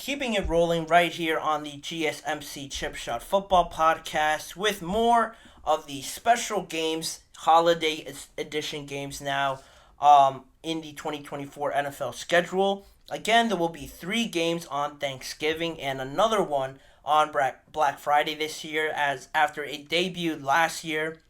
keeping it rolling right here on the GSMC Chip Shot Football Podcast with more of the special games, holiday edition games now in the 2024 NFL schedule. Again, there will be 3 games on Thanksgiving and another one on Black Friday this year, as after it debuted last year.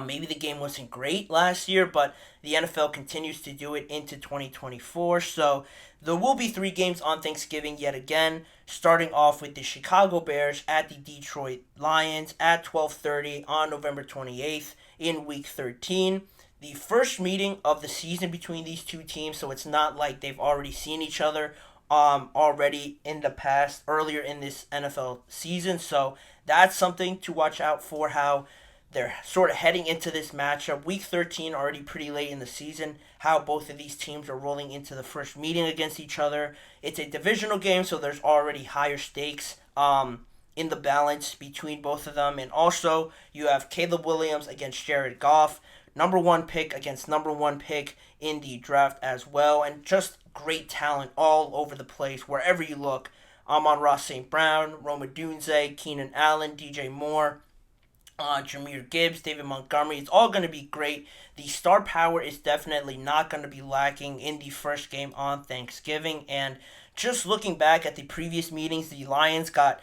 Maybe the game wasn't great last year, but the NFL continues to do it into 2024. So there will be 3 games on Thanksgiving yet again, starting off with the Chicago Bears at the Detroit Lions at 12:30 on November 28th in Week 13. The first meeting of the season between these two teams, so it's not like they've already seen each other already in the past, earlier in this NFL season. So that's something to watch out for, how they're sort of heading into this matchup. Week 13, already pretty late in the season, how both of these teams are rolling into the first meeting against each other. It's a divisional game, so there's already higher stakes in the balance between both of them. And also, you have Caleb Williams against Jared Goff, number one pick against number one pick in the draft as well. And just great talent all over the place, wherever you look. Amon-Ra St. Brown, Rome Odunze, Keenan Allen, DJ Moore, Jahmyr Gibbs, David Montgomery. It's all going to be great. The star power is definitely not going to be lacking in the first game on Thanksgiving. And just looking back at the previous meetings, the Lions got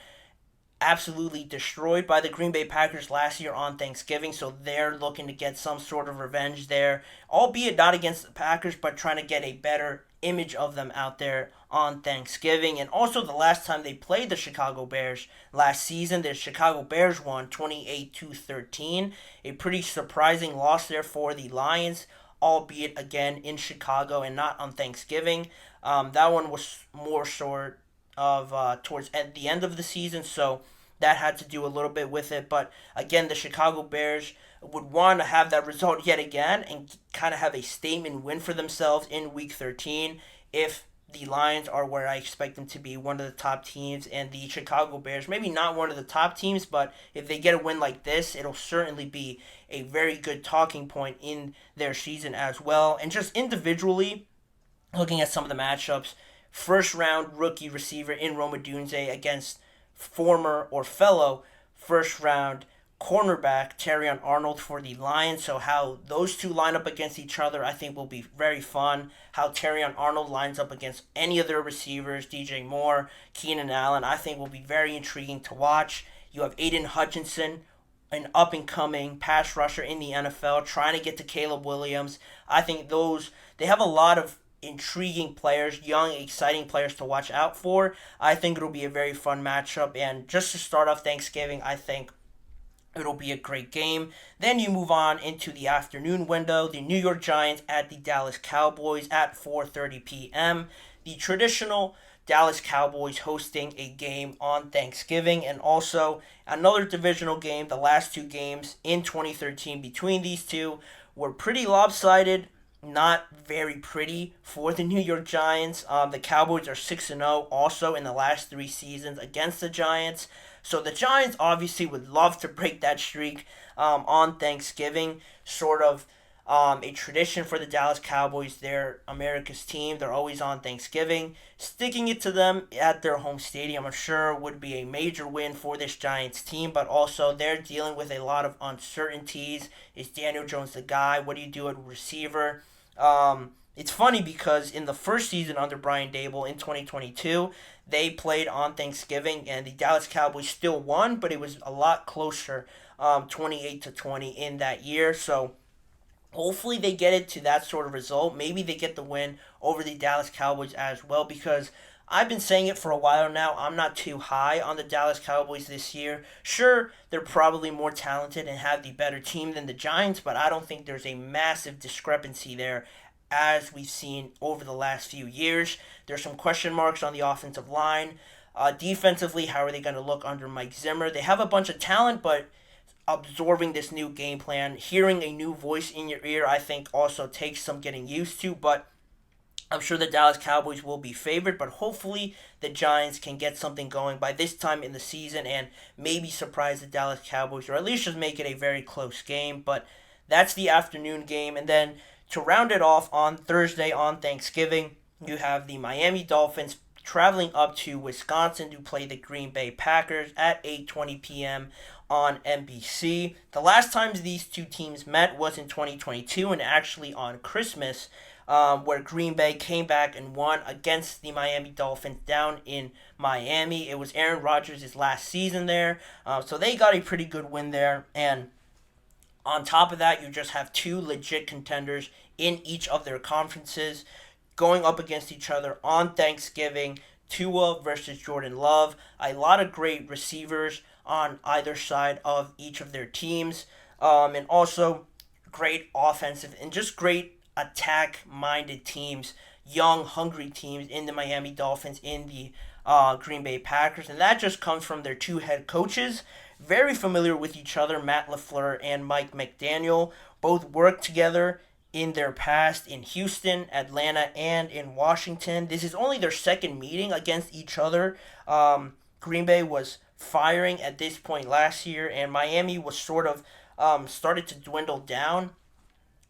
absolutely destroyed by the Green Bay Packers last year on Thanksgiving, so they're looking to get some sort of revenge there, albeit not against the Packers, but trying to get a better image of them out there on Thanksgiving. And also, the last time they played the Chicago Bears last season, the Chicago Bears won 28-13, a pretty surprising loss there for the Lions, albeit again in Chicago and not on Thanksgiving. That one was more sort of towards at the end of the season, so that had to do a little bit with it. But again, the Chicago Bears would want to have that result yet again and kind of have a statement win for themselves in Week 13 if the Lions are where I expect them to be, one of the top teams, and the Chicago Bears, maybe not one of the top teams, but if they get a win like this, it'll certainly be a very good talking point in their season as well. And just individually, looking at some of the matchups, first round rookie receiver in Rome Odunze against former or fellow first round cornerback Terrion Arnold for the Lions. So how those two line up against each other, I think, will be very fun. How Terrion Arnold lines up against any of their receivers, DJ Moore, Keenan Allen, I think will be very intriguing to watch. You have Aiden Hutchinson, an up-and-coming pass rusher in the NFL, trying to get to Caleb Williams. I think they have a lot of intriguing players, young, exciting players to watch out for. I think it'll be a very fun matchup, and just to start off Thanksgiving, I think it'll be a great game. Then you move on into the afternoon window, the New York Giants at the Dallas Cowboys at 4:30 p.m. The traditional Dallas Cowboys hosting a game on Thanksgiving, and also another divisional game. The last 2 games in 2013 between these two were pretty lopsided, not very pretty for the New York Giants. The Cowboys are 6-0 also in the last 3 seasons against the Giants. So the Giants obviously would love to break that streak on Thanksgiving. Sort of a tradition for the Dallas Cowboys. They're America's team. They're always on Thanksgiving. Sticking it to them at their home stadium, I'm sure, would be a major win for this Giants team. But also, they're dealing with a lot of uncertainties. Is Daniel Jones the guy? What do you do at receiver? It's funny because in the first season under Brian Daboll in 2022, they played on Thanksgiving and the Dallas Cowboys still won, but it was a lot closer, 28-20 in that year. So hopefully they get it to that sort of result. Maybe they get the win over the Dallas Cowboys as well, because I've been saying it for a while now. I'm not too high on the Dallas Cowboys this year. Sure, they're probably more talented and have the better team than the Giants, but I don't think there's a massive discrepancy there as we've seen over the last few years. There's some question marks on the offensive line. Defensively, how are they going to look under Mike Zimmer? They have a bunch of talent, but absorbing this new game plan, hearing a new voice in your ear, I think also takes some getting used to. But I'm sure the Dallas Cowboys will be favored, but hopefully the Giants can get something going by this time in the season and maybe surprise the Dallas Cowboys, or at least just make it a very close game. But that's the afternoon game. And then to round it off on Thursday on Thanksgiving, you have the Miami Dolphins traveling up to Wisconsin to play the Green Bay Packers at 8:20 p.m. on NBC. The last time these two teams met was in 2022, and actually on Christmas, where Green Bay came back and won against the Miami Dolphins down in Miami. It was Aaron Rodgers' last season there, so they got a pretty good win there. And on top of that, you just have two legit contenders in each of their conferences going up against each other on Thanksgiving. Tua versus Jordan Love. A lot of great receivers on either side of each of their teams. And also great offensive and just great attack-minded teams, young, hungry teams in the Miami Dolphins, in the Green Bay Packers. And that just comes from their two head coaches, very familiar with each other, Matt LaFleur and Mike McDaniel. Both worked together in their past in Houston, Atlanta, and in Washington. This is only their second meeting against each other. Green Bay was firing at this point last year, and Miami was sort of started to dwindle down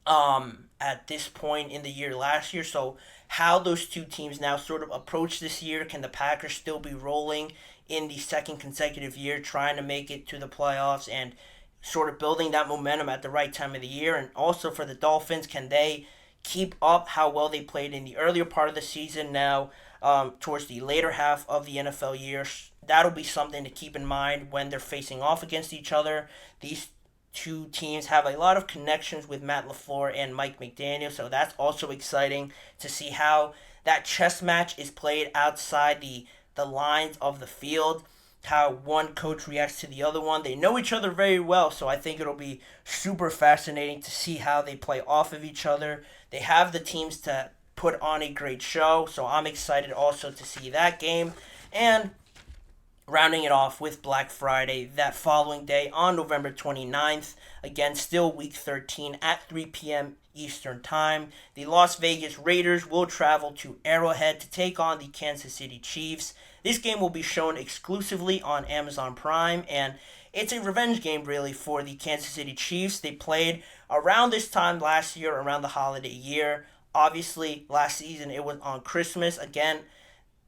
at this point in the year last year. So how those two teams now sort of approach this year, can the Packers still be rolling in the second consecutive year, trying to make it to the playoffs and sort of building that momentum at the right time of the year? And also for the Dolphins, can they keep up how well they played in the earlier part of the season now towards the later half of the NFL year? That'll be something to keep in mind when they're facing off against each other. These two teams have a lot of connections with Matt LaFleur and Mike McDaniel, so that's also exciting to see how that chess match is played outside the lines of the field, how one coach reacts to the other one. They know each other very well, so I think it'll be super fascinating to see how they play off of each other. They have the teams to put on a great show, so I'm excited also to see that game. And rounding it off with Black Friday that following day on November 29th, again, still week 13 at 3 p.m. Eastern Time, the Las Vegas Raiders will travel to Arrowhead to take on the Kansas City Chiefs. This game will be shown exclusively on Amazon Prime, and it's a revenge game really for the Kansas City Chiefs. They played around this time last year, around the holiday year. Obviously, last season it was on Christmas, again,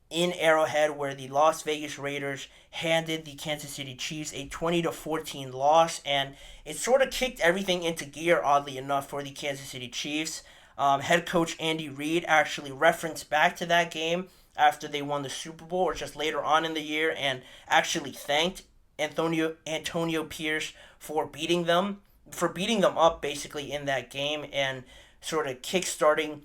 in Arrowhead, where the Las Vegas Raiders handed the Kansas City Chiefs a 20-14 loss, and it sort of kicked everything into gear, oddly enough, for the Kansas City Chiefs. Head coach Andy Reid actually referenced back to that game after they won the Super Bowl, or just later on in the year, and actually thanked Antonio Pierce for beating them up basically in that game, and sort of kickstarting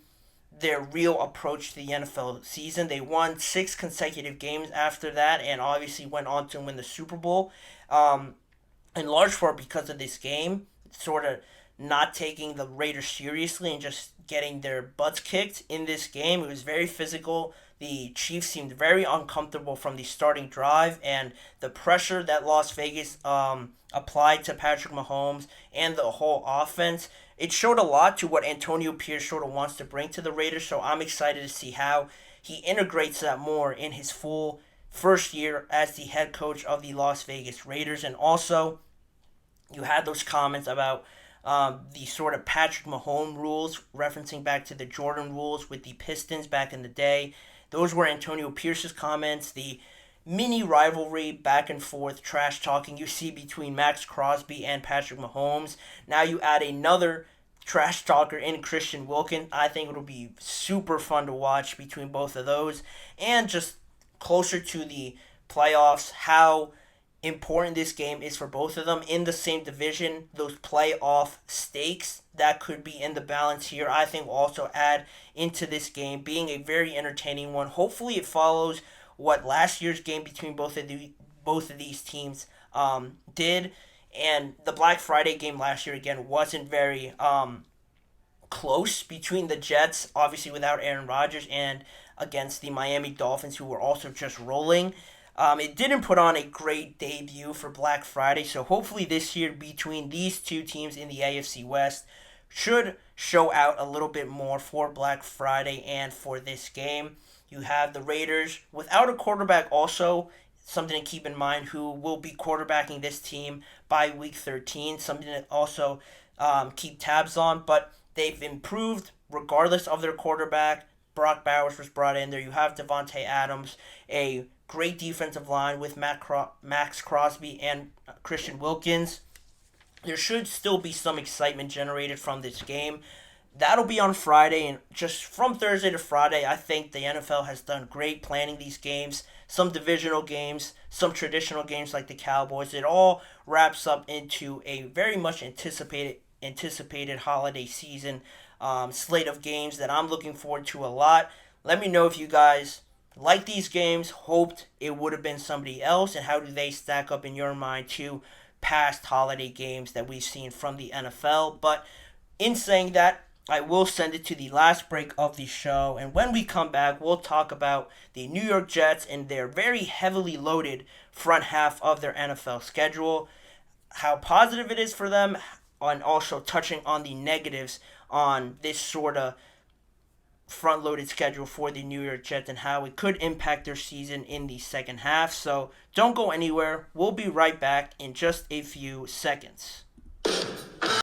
their real approach to the NFL season. They won 6 consecutive games after that, and obviously went on to win the Super Bowl, in large part because of this game, sort of not taking the Raiders seriously and just getting their butts kicked in this game. It was very physical. The Chiefs seemed very uncomfortable from the starting drive, and the pressure that Las Vegas applied to Patrick Mahomes and the whole offense, it showed a lot to what Antonio Pierce sort of wants to bring to the Raiders, so I'm excited to see how he integrates that more in his full first year as the head coach of the Las Vegas Raiders. And also, you had those comments about the sort of Patrick Mahomes rules, referencing back to the Jordan rules with the Pistons back in the day. Those were Antonio Pierce's comments. The mini rivalry, back and forth, trash talking you see between Max Crosby and Patrick Mahomes. Now you add another trash talker in Christian Wilkins. I think it'll be super fun to watch between both of those. And just closer to the playoffs, how important this game is for both of them in the same division. Those playoff stakes that could be in the balance here, I think, will also add into this game being a very entertaining one. Hopefully it follows what last year's game between both of these teams did. And the Black Friday game last year, again, wasn't very close between the Jets, obviously without Aaron Rodgers, and against the Miami Dolphins, who were also just rolling. It didn't put on a great debut for Black Friday, so hopefully this year between these two teams in the AFC West should show out a little bit more for Black Friday and for this game. You have the Raiders without a quarterback also, something to keep in mind, who will be quarterbacking this team by week 13, something to also keep tabs on, but they've improved regardless of their quarterback. Brock Bowers was brought in there. You have Devontae Adams, a great defensive line with Max Crosby and Christian Wilkins. There should still be some excitement generated from this game. That'll be on Friday, and just from Thursday to Friday, I think the NFL has done great planning these games. Some divisional games, some traditional games like the Cowboys. It all wraps up into a very much anticipated holiday season slate of games that I'm looking forward to a lot. Let me know if you guys like these games, hoped it would have been somebody else, and how do they stack up in your mind to past holiday games that we've seen from the NFL. But in saying that, I will send it to the last break of the show, and when we come back, we'll talk about the New York Jets and their very heavily loaded front half of their NFL schedule, how positive it is for them, and also touching on the negatives on this sort of front-loaded schedule for the New York Jets and how it could impact their season in the second half. So don't go anywhere. We'll be right back in just a few seconds.